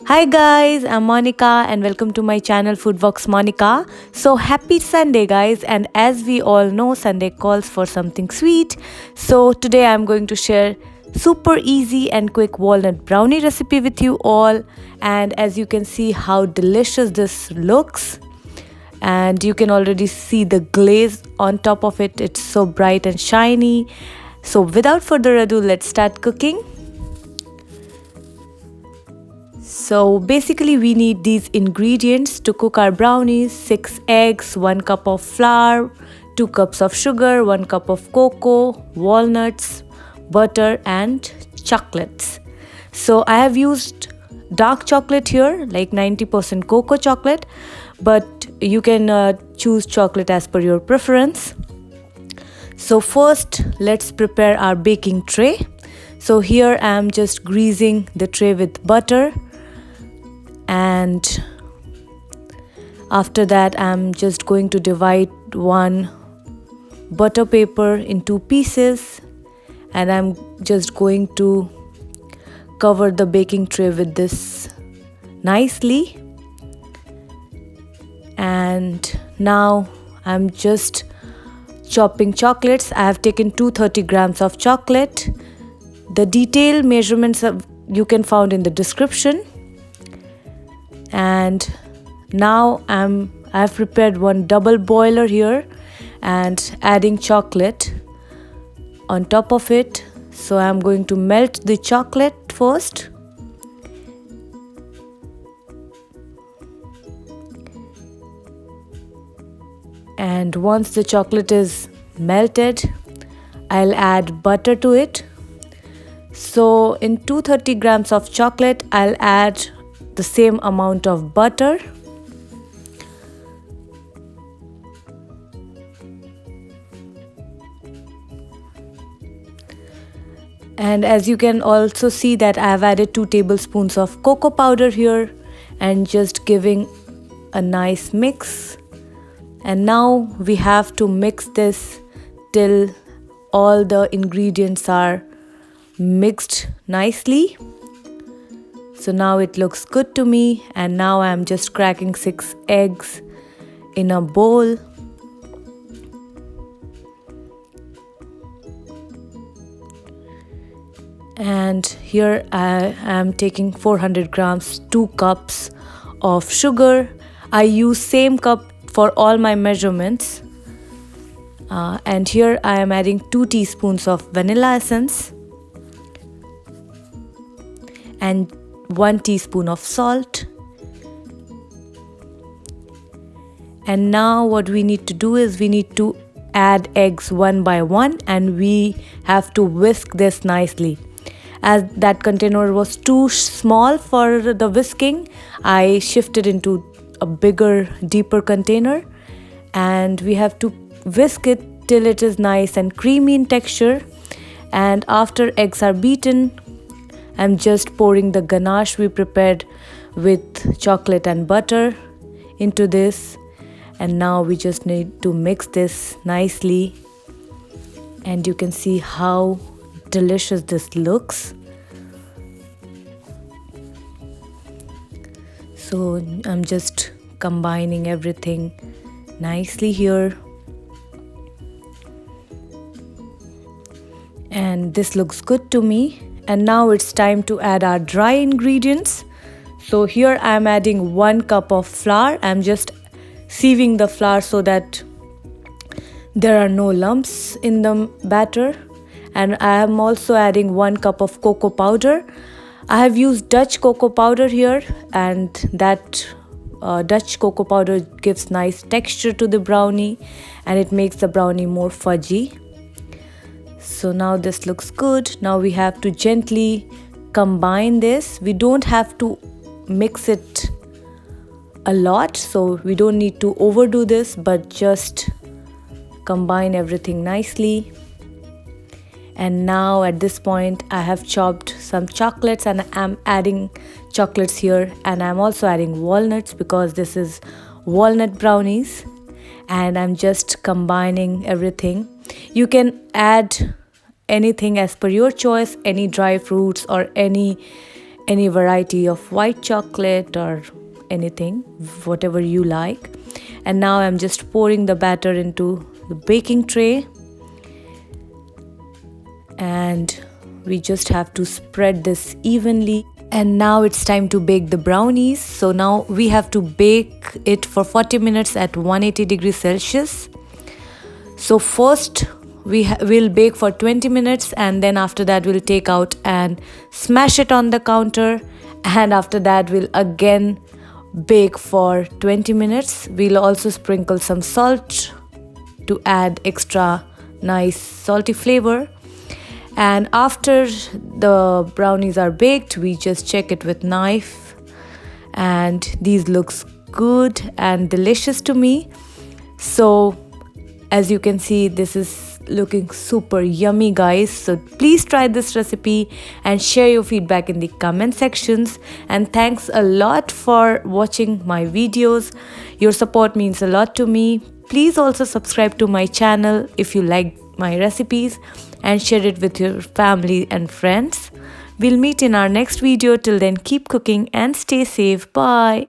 Hi guys, I'm Monica and welcome to my channel FoodVoxMonika. So happy Sunday guys, and as we all know, Sunday calls for something sweet. So today I'm going to share super easy and quick walnut brownie recipe with you all, and as you can see how delicious this looks, and you can already see the glaze on top of it. It's so bright and shiny. So without further ado, let's start cooking. So basically we need these ingredients to cook our brownies: 6 eggs, 1 cup of flour, 2 cups of sugar, 1 cup of cocoa, walnuts, butter and chocolates. So I have used dark chocolate here, like 90% cocoa chocolate, but you can choose chocolate as per your preference. So first let's prepare our baking tray. So here I am just greasing the tray with butter, and after that I'm just going to divide one butter paper in 2 pieces, and I'm just going to cover the baking tray with this nicely. And now I'm just chopping chocolates. I have taken 230 grams of chocolate. The detailed measurements you can find in the description. And now I've prepared one double boiler here and adding chocolate on top of it. So I'm going to melt the chocolate first. And once the chocolate is melted, I'll add butter to it. So in 230 grams of chocolate, I'll add the same amount of butter. And as you can also see that I have added 2 tablespoons of cocoa powder here and just giving a nice mix. And now we have to mix this till all the ingredients are mixed nicely. So now it looks good to me, and now I'm just cracking 6 eggs in a bowl. And here I am taking 400 grams, 2 cups of sugar. I use same cup for all my measurements. And here I am adding 2 teaspoons of vanilla essence and 1 teaspoon of salt. And now what we need to do is we need to add eggs one by one, and we have to whisk this nicely. As that container was too small for the whisking, I shifted into a bigger, deeper container, and we have to whisk it till it is nice and creamy in texture. And after eggs are beaten, I'm just pouring the ganache we prepared with chocolate and butter into this, and now we just need to mix this nicely. And you can see how delicious this looks. So I'm just combining everything nicely here, and this looks good to me. And now it's time to add our dry ingredients. So here I'm adding 1 cup of flour. I'm just sieving the flour so that there are no lumps in the batter. And I am also adding 1 cup of cocoa powder. I have used Dutch cocoa powder here, and that Dutch cocoa powder gives nice texture to the brownie, and it makes the brownie more fudgy. So now this looks good. Now we have to gently combine this. We don't have to mix it a lot, so we don't need to overdo this, but just combine everything nicely. And now at this point I have chopped some chocolates, and I'm adding chocolates here, and I'm also adding walnuts because this is walnut brownies. And I'm just combining everything. You can add anything as per your choice, any dry fruits or any any variety of white chocolate or anything, whatever you like. And now I'm just pouring the batter into the baking tray, and we just have to spread this evenly. And now it's time to bake the brownies. So now we have to bake it for 40 minutes at 180 degrees Celsius. So first we'll bake for 20 minutes, and then after that we'll take out and smash it on the counter, and after that we'll again bake for 20 minutes. We'll also sprinkle some salt to add extra nice salty flavor. And after the brownies are baked, we just check it with knife, and these looks good and delicious to me. So as you can see, this is looking super yummy, guys. So please try this recipe and share your feedback in the comment sections. And thanks a lot for watching my videos. Your support means a lot to me. Please also subscribe to my channel if you like my recipes, and share it with your family and friends. We'll meet in our next video. Till then, keep cooking and stay safe. Bye.